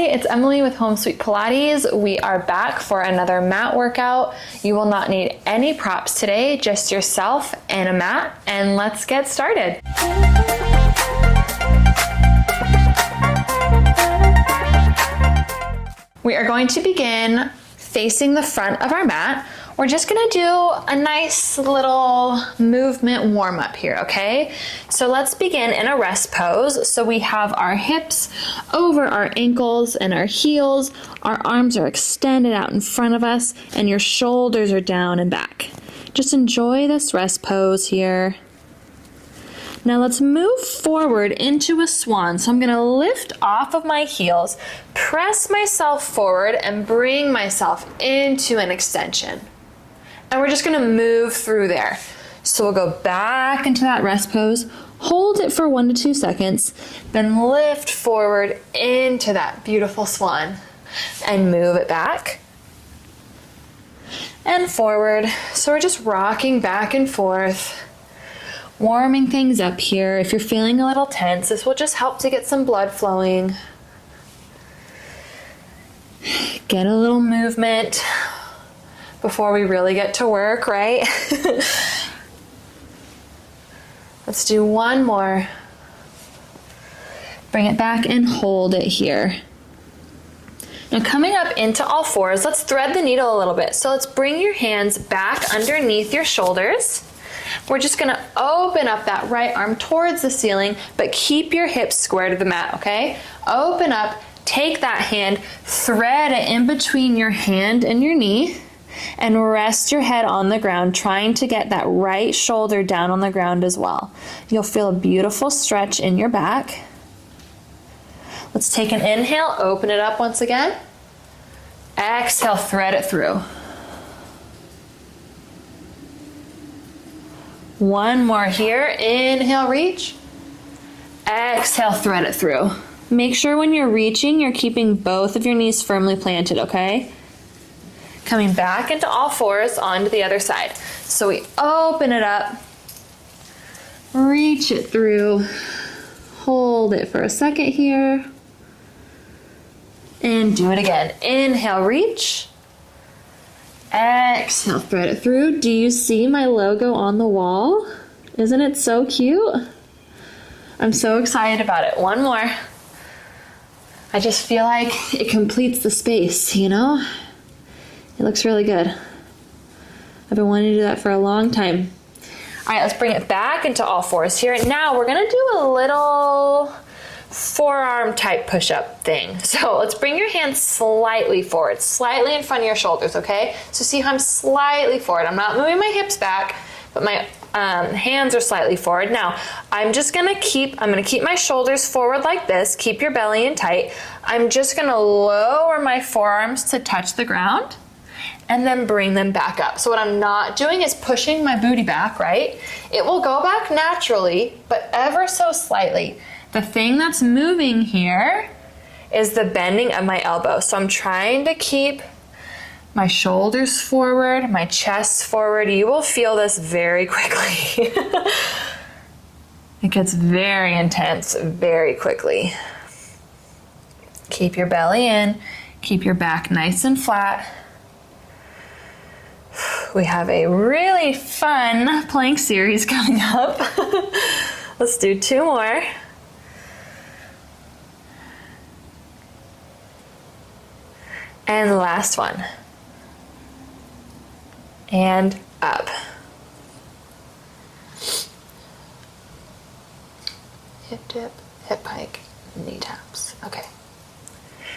it's Emily with Home Sweet Pilates. We are back for another mat workout. You will not need any props today, just yourself and a mat, and let's get started. We are going to begin facing the front of our mat. We're just gonna do a nice little movement warm up here, okay? So let's begin in a rest pose. So we have our hips over our ankles and our heels. Our arms are extended out in front of us and your shoulders are down and back. Just enjoy this rest pose here. Now let's move forward into a swan. So I'm gonna lift off of my heels, press myself forward and bring myself into an extension. And we're just gonna move through there. So we'll go back into that rest pose, hold it for 1 to 2 seconds, then lift forward into that beautiful swan and move it back and forward. So we're just rocking back and forth, warming things up here. If you're feeling a little tense, this will just help to get some blood flowing. Get a little movement before we really get to work, right? Let's do one more. Bring it back and hold it here. Now coming up into all fours, let's thread the needle a little bit. So let's bring your hands back underneath your shoulders. We're just gonna open up that right arm towards the ceiling, but keep your hips square to the mat, okay? Open up, take that hand, thread it in between your hand and your knee, and rest your head on the ground, trying to get that right shoulder down on the ground as well. You'll feel a beautiful stretch in your back. Let's take an inhale, open it up once again. Exhale, thread it through. One more here, inhale, reach. Exhale, thread it through. Make sure when you're reaching, you're keeping both of your knees firmly planted, okay? Coming back into all fours onto the other side. So we open it up, reach it through, hold it for a second here, and do it again. Inhale, reach. Exhale, thread it through. Do you see my logo on the wall? Isn't it so cute? I'm so excited about it. One more. I just feel like it completes the space, you know? It looks really good. I've been wanting to do that for a long time. All right, let's bring it back into all fours here. And now we're gonna do a little forearm type push-up thing. So let's bring your hands slightly forward, slightly in front of your shoulders, okay? So see how I'm slightly forward. I'm not moving my hips back, but my hands are slightly forward. Now, I'm gonna keep my shoulders forward like this. Keep your belly in tight. I'm just gonna lower my forearms to touch the ground and then bring them back up. So what I'm not doing is pushing my booty back, right? It will go back naturally, but ever so slightly. The thing that's moving here is the bending of my elbow. So I'm trying to keep my shoulders forward, my chest forward. You will feel this very quickly. It gets very intense very quickly. Keep your belly in, keep your back nice and flat. We have a really fun plank series coming up. Let's do 2 more. And the last one. And up. Hip dip, hip hike, knee taps. Okay.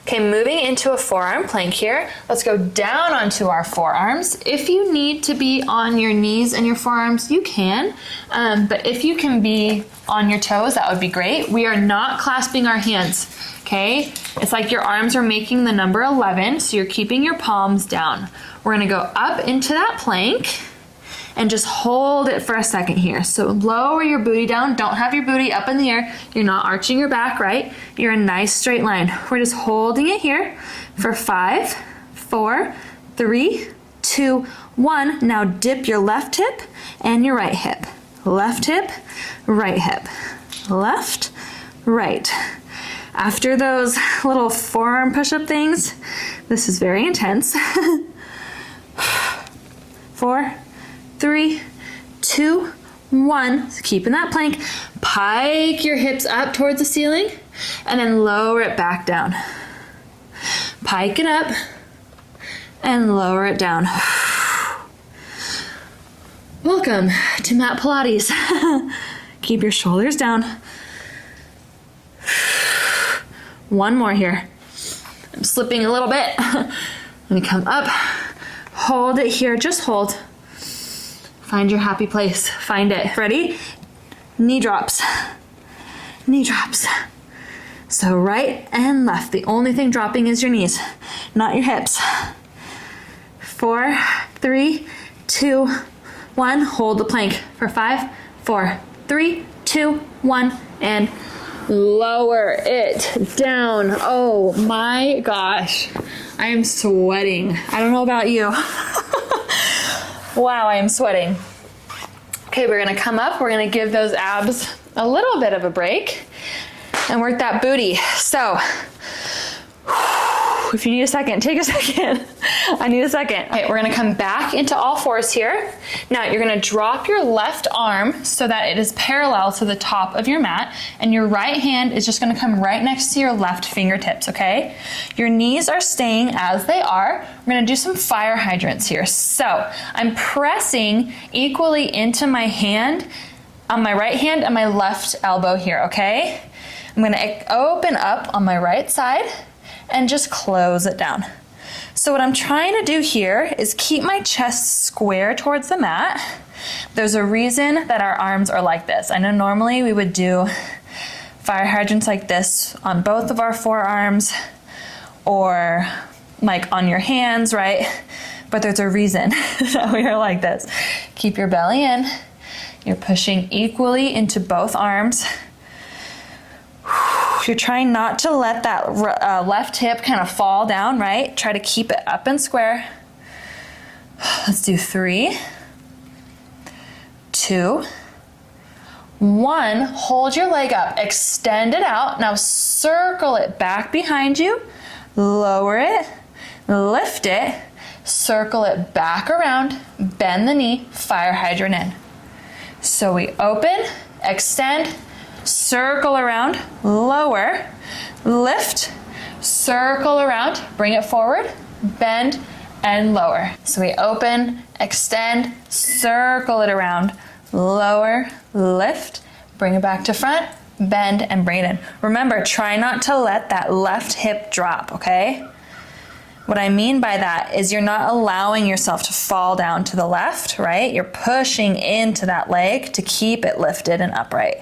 Okay, moving into a forearm plank here. Let's go down onto our forearms. If you need to be on your knees and your forearms, you can. But if you can be on your toes, that would be great. We are not clasping our hands, okay? It's like your arms are making the number 11, so you're keeping your palms down. We're gonna go up into that plank and just hold it for a second here. So lower your booty down. Don't have your booty up in the air. You're not arching your back, right? You're a nice straight line. We're just holding it here for 5, 4, 3, 2, 1. Now dip your left hip and your right hip. Left hip, right hip. Left, right. After those little forearm push-up things, this is very intense. 4, 3, 2, 1. So keep in that plank. Pike your hips up towards the ceiling and then lower it back down. Pike it up and lower it down. Welcome to mat Pilates. Keep your shoulders down. One more here. I'm slipping a little bit. Let me come up. Hold it here. Just hold. Find your happy place. Find it. Ready? Knee drops. Knee drops. So right and left. The only thing dropping is your knees, not your hips. 4, 3, 2, 1. Hold the plank for 5, 4, 3, 2, 1, and lower it down. Oh my gosh. I am sweating. I don't know about you. Wow, I am sweating. Okay, we're gonna come up. We're gonna give those abs a little bit of a break and work that booty. So, if you need a second, take a second. I need a second. Okay, we're gonna come back into all fours here. Now you're gonna drop your left arm so that it is parallel to the top of your mat, and your right hand is just gonna come right next to your left fingertips, okay? Your knees are staying as they are. We're gonna do some fire hydrants here. So I'm pressing equally into my hand, on my right hand and my left elbow here, okay? I'm gonna open up on my right side and just close it down. So what I'm trying to do here is keep my chest square towards the mat. There's a reason that our arms are like this. I know normally we would do fire hydrants like this on both of our forearms or like on your hands, right? But there's a reason that we are like this. Keep your belly in. You're pushing equally into both arms. You're trying not to let that left hip kind of fall down, right? Try to keep it up and square. Let's do 3, 2, 1. Hold your leg up, extend it out. Now circle it back behind you, lower it, lift it, circle it back around, bend the knee, fire hydrant in. So we open, extend, circle around, lower, lift, circle around, bring it forward, bend, and lower. So we open, extend, circle it around, lower, lift, bring it back to front, bend, and bring it in. Remember, try not to let that left hip drop, okay? What I mean by that is you're not allowing yourself to fall down to the left, right? You're pushing into that leg to keep it lifted and upright.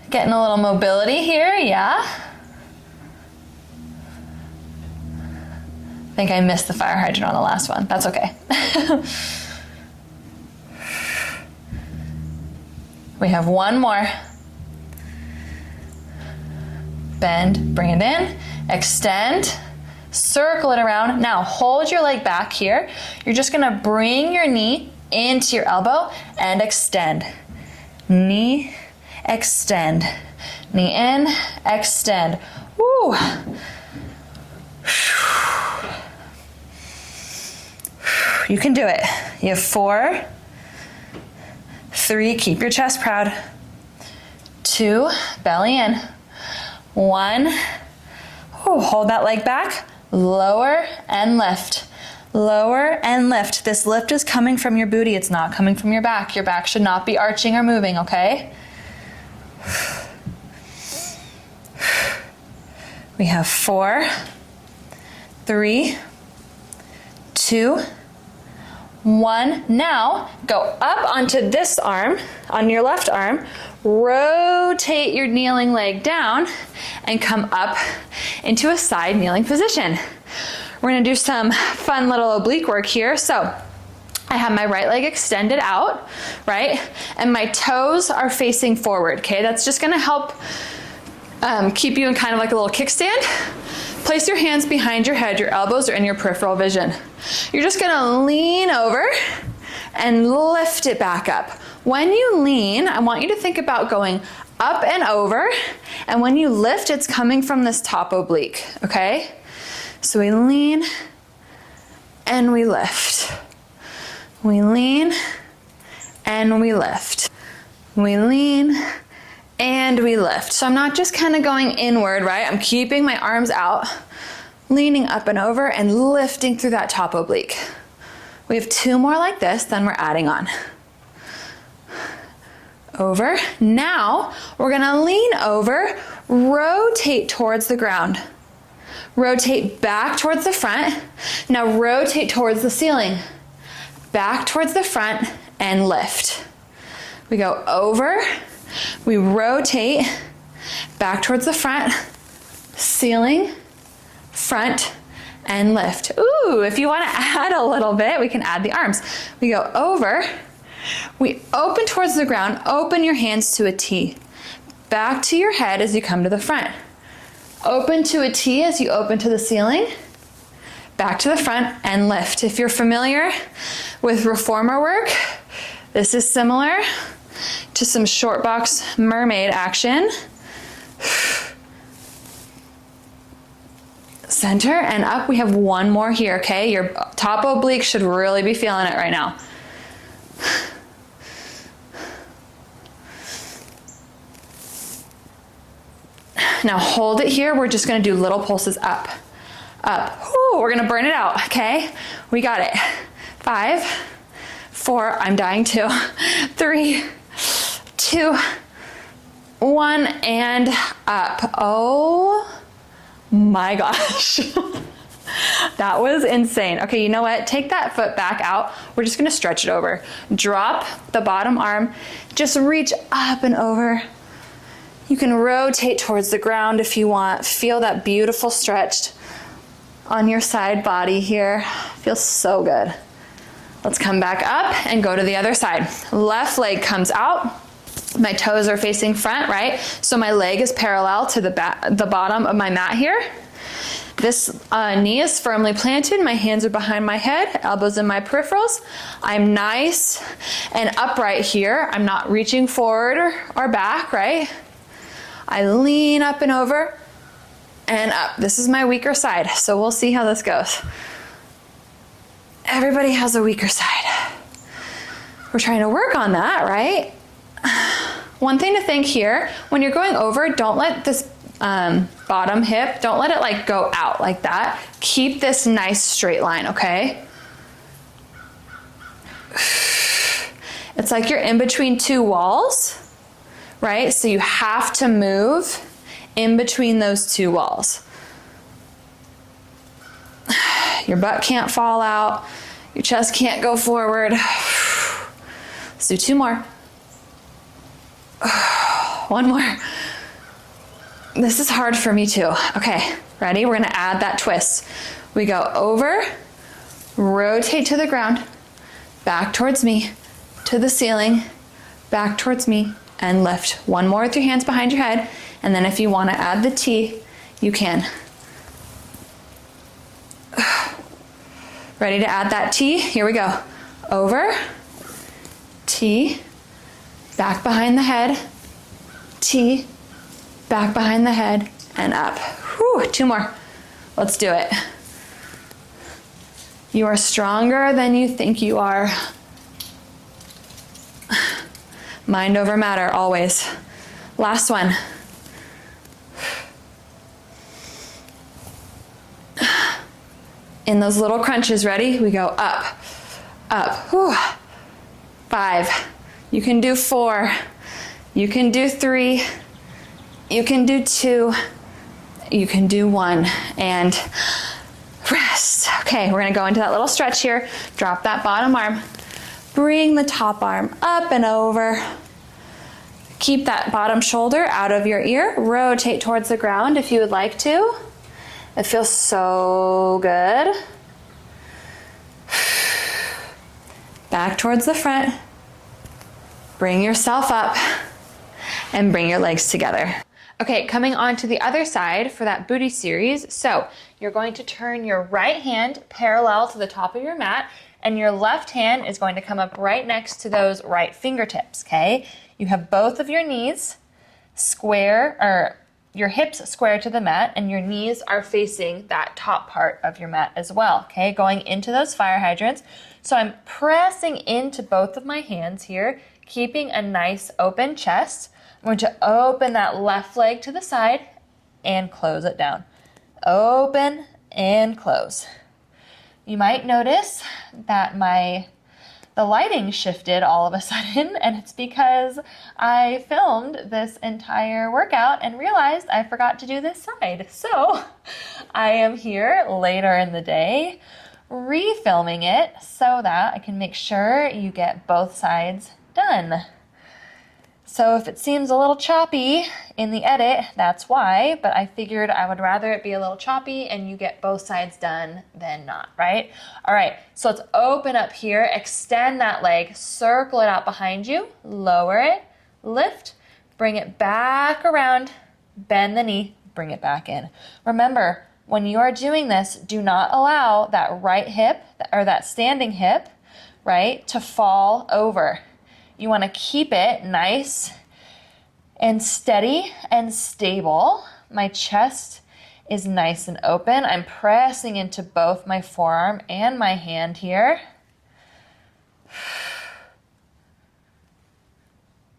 Getting a little mobility here, yeah? I think I missed the fire hydrant on the last one. That's okay. We have one more. Bend, bring it in, extend, circle it around. Now hold your leg back here. You're just gonna bring your knee into your elbow and extend. Knee, extend. Knee in, extend. Woo. You can do it. You have 4, 3, keep your chest proud. 2, belly in. 1, hold that leg back, lower and lift. Lower and lift. This lift is coming from your booty. It's not coming from your back. Your back should not be arching or moving, okay? We have 4, 3, 2, 1. Now go up onto this arm, on your left arm, rotate your kneeling leg down and come up into a side kneeling position. We're gonna do some fun little oblique work here. So I have my right leg extended out, right? And my toes are facing forward, okay? That's just gonna help keep you in kind of like a little kickstand. Place your hands behind your head, your elbows are in your peripheral vision. You're just gonna lean over and lift it back up. When you lean, I want you to think about going up and over, and when you lift, it's coming from this top oblique, okay? So we lean and we lift. We lean and we lift. We lean and we lift. So I'm not just kind of going inward, right? I'm keeping my arms out, leaning up and over and lifting through that top oblique. We have 2 more like this, then we're adding on. Over. Now we're gonna lean over, rotate towards the ground. Rotate back towards the front. Now rotate towards the ceiling. Back towards the front and lift. We go over, we rotate, back towards the front, ceiling, front, and lift. Ooh, if you wanna add a little bit, we can add the arms. We go over, we open towards the ground, open your hands to a T. Back to your head as you come to the front. Open to a T as you open to the ceiling. Back to the front and lift. If you're familiar with reformer work, this is similar to some short box mermaid action. Center and up. We have 1 more here, okay? Your top oblique should really be feeling it right now. Now hold it here. We're just gonna do little pulses up, up. Ooh, we're gonna burn it out, okay? We got it. 5, 4, I'm dying too. 3, 2, 1, and up. Oh my gosh. That was insane. Okay, you know what? Take that foot back out. We're just gonna stretch it over. Drop the bottom arm. Just reach up and over. You can rotate towards the ground if you want. Feel that beautiful stretch on your side body here. Feels so good. Let's come back up and go to the other side. Left leg comes out. My toes are facing front, right? So my leg is parallel to the bottom of my mat here. This knee is firmly planted. My hands are behind my head, elbows in my peripherals. I'm nice and upright here. I'm not reaching forward or back, right? I lean up and over and up. This is my weaker side, so we'll see how this goes. Everybody has a weaker side. We're trying to work on that, right? One thing to think here, when you're going over, don't let this bottom hip, don't let it like go out like that. Keep this nice straight line, okay? It's like you're in between 2 walls. Right? So you have to move in between those 2 walls. Your butt can't fall out. Your chest can't go forward. Let's do 2 more. 1 more. This is hard for me too. Okay, ready? We're gonna add that twist. We go over, rotate to the ground, back towards me, to the ceiling, back towards me, and lift. 1 more with your hands behind your head, and then if you want to add the T, you can. Ready to add that T? Here we go. Over, T, back behind the head, T, back behind the head, and up. Whew, 2 more. Let's do it. You are stronger than you think you are. Mind over matter, always. Last one. In those little crunches, ready? We go up, up. Whew. 5. You can do 4. You can do 3. You can do 2. You can do 1. And rest. Okay, we're gonna go into that little stretch here. Drop that bottom arm. Bring the top arm up and over. Keep that bottom shoulder out of your ear. Rotate towards the ground if you would like to. It feels so good. Back towards the front. Bring yourself up and bring your legs together. Okay, coming on to the other side for that booty series. So you're going to turn your right hand parallel to the top of your mat, and your left hand is going to come up right next to those right fingertips, okay? You have both of your knees square, or your hips square to the mat, and your knees are facing that top part of your mat as well, okay? Going into those fire hydrants. So I'm pressing into both of my hands here, keeping a nice open chest. I'm going to open that left leg to the side and close it down. Open and close. You might notice that the lighting shifted all of a sudden, and it's because I filmed this entire workout and realized I forgot to do this side. So I am here later in the day refilming it so that I can make sure you get both sides done. So if it seems a little choppy in the edit, that's why, but I figured I would rather it be a little choppy and you get both sides done than not, right? All right, so let's open up here, extend that leg, circle it out behind you, lower it, lift, bring it back around, bend the knee, bring it back in. Remember, when you are doing this, do not allow that right hip or that standing hip, right, to fall over. You want to keep it nice and steady and stable. My chest is nice and open. I'm pressing into both my forearm and my hand here.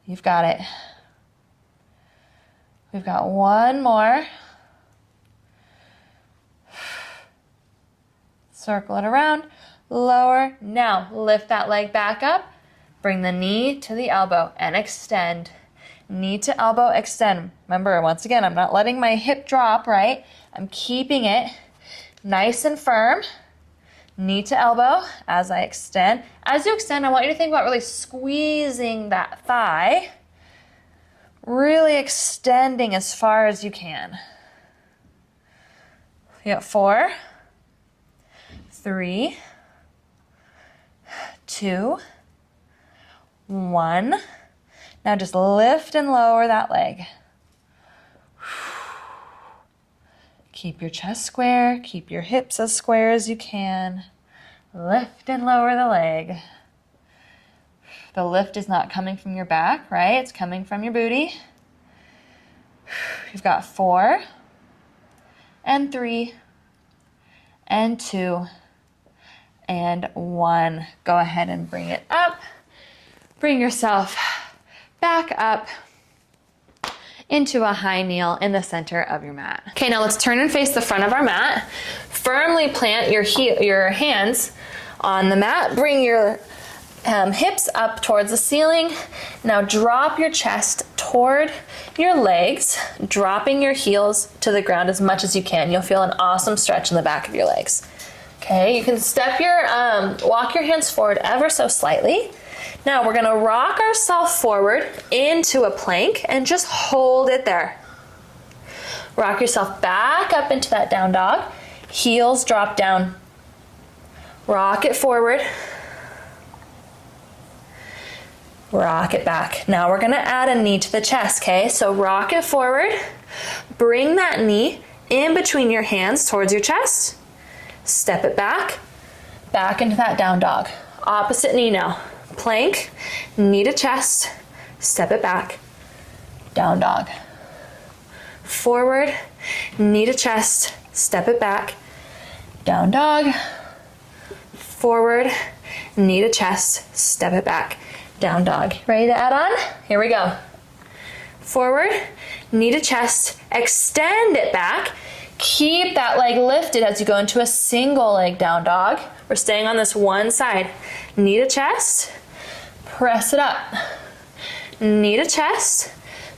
You've got it. We've got one more. Circle it around, lower. Now lift that leg back up. Bring the knee to the elbow and extend. Knee to elbow, extend. Remember, once again, I'm not letting my hip drop, right? I'm keeping it nice and firm. Knee to elbow as I extend. As you extend, I want you to think about really squeezing that thigh. Really extending as far as you can. You got 4, 3, 2, 1. Now just lift and lower that leg. Keep your chest square, keep your hips as square as you can. Lift and lower the leg. The lift is not coming from your back, right? It's coming from your booty. You've got 4, and 3, and 2, and 1. Go ahead and bring it up. Bring yourself back up into a high kneel in the center of your mat. Okay, now let's turn and face the front of our mat. Firmly plant your hands on the mat. Bring your hips up towards the ceiling. Now drop your chest toward your legs, dropping your heels to the ground as much as you can. You'll feel an awesome stretch in the back of your legs. Okay, you can walk your hands forward ever so slightly. Now we're gonna rock ourselves forward into a plank and just hold it there. Rock yourself back up into that down dog. Heels drop down. Rock it forward. Rock it back. Now we're gonna add a knee to the chest, okay? So rock it forward. Bring that knee in between your hands towards your chest. Step it back into that down dog. Opposite knee now. Plank, knee to chest, step it back, down dog. Forward, knee to chest, step it back, down dog. Forward, knee to chest, step it back, down dog. Ready to add on? Here we go. Forward, knee to chest, extend it back. Keep that leg lifted as you go into a single leg down dog. We're staying on this one side. Knee to chest, press it up. Knee to chest,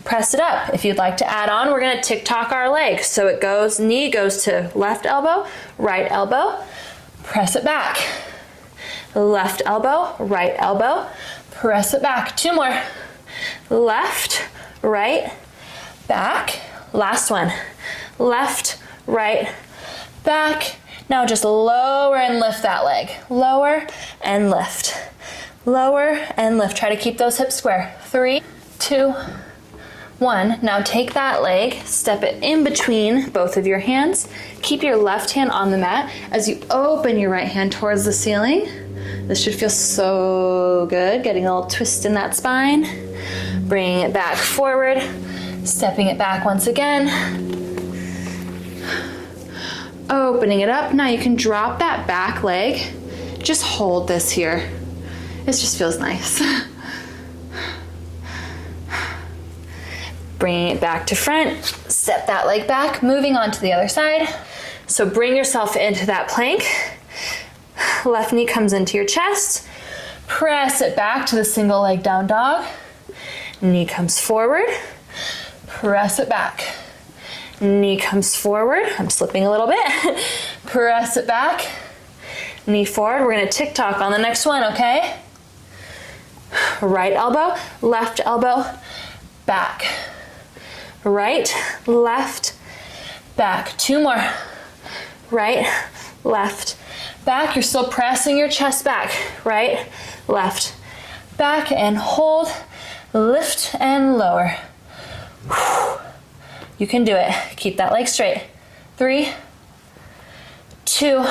press it up. If you'd like to add on, we're gonna tick-tock our leg. So it goes, knee goes to left elbow, right elbow, press it back. Left elbow, right elbow, press it back. 2 more. Left, right, back. Last one. Left, right, back. Now just lower and lift that leg. Lower and lift. Lower and lift. Try to keep those hips square. 3, 2, 1. Now take that leg, step it in between both of your hands. Keep your left hand on the mat as you open your right hand towards the ceiling. This should feel so good. Getting a little twist in that spine. Bringing it back forward. Stepping it back once again. Opening it up. Now you can drop that back leg. Just hold this here. This just feels nice. Bringing it back to front. Step that leg back. Moving on to the other side. So bring yourself into that plank. Left knee comes into your chest. Press it back to the single leg down dog. Knee comes forward. Press it back. Knee comes forward. I'm slipping a little bit. Press it back. Knee forward. We're gonna tick-tock on the next one, okay? Right elbow, left elbow, back. Right, left, back. Two more. Right, left, back. You're still pressing your chest back. Right, left, back, and hold. Lift and lower. You can do it. Keep that leg straight. 3, 2,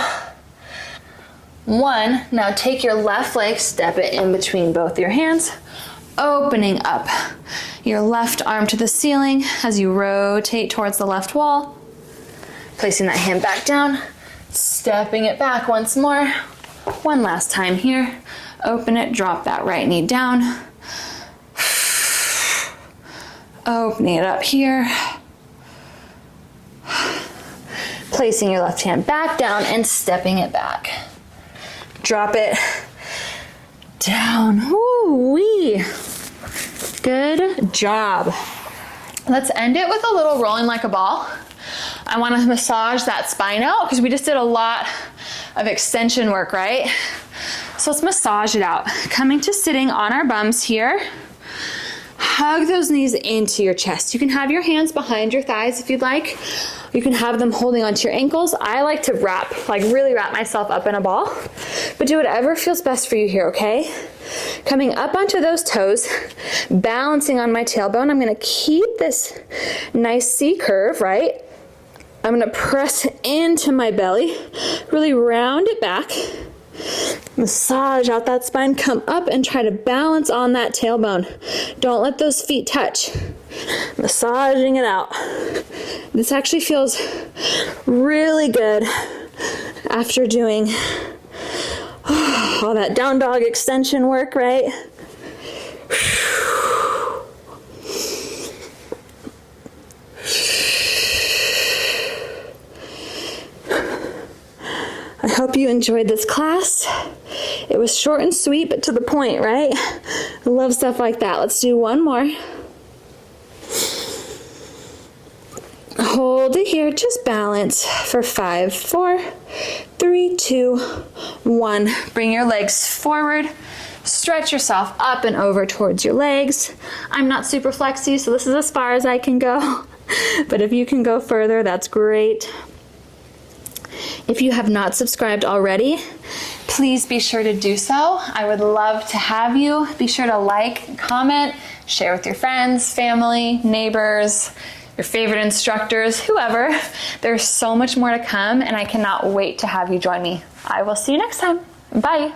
1. Now take your left leg, step it in between both your hands, opening up your left arm to the ceiling as you rotate towards the left wall. Placing that hand back down, stepping it back once more. One last time here. Open it, drop that right knee down. Opening it up here. Placing your left hand back down and stepping it back. Drop it down. Woo-wee. Good job. Let's end it with a little rolling like a ball. I want to massage that spine out because we just did a lot of extension work, right? So let's massage it out. Coming to sitting on our bums here. Hug those knees into your chest. You can have your hands behind your thighs if you'd like. You can have them holding onto your ankles. I like to really wrap myself up in a ball, but do whatever feels best for you here, okay? Coming up onto those toes, balancing on my tailbone. I'm gonna keep this nice C curve, right? I'm gonna press into my belly, really round it back. Massage out that spine, come up and try to balance on that tailbone. Don't let those feet touch. Massaging it out. This actually feels really good after doing all that down dog extension work, right? I hope you enjoyed this class. It was short and sweet, but to the point, right? I love stuff like that. Let's do one more. Hold it here, just balance for 5, 4, 3, 2, 1. Bring your legs forward. Stretch yourself up and over towards your legs. I'm not super flexy, so this is as far as I can go. But if you can go further, that's great. If you have not subscribed already, please be sure to do so. I would love to have you. Be sure to like, comment, share with your friends, family, neighbors, your favorite instructors, whoever. There's so much more to come, and I cannot wait to have you join me. I will see you next time. Bye.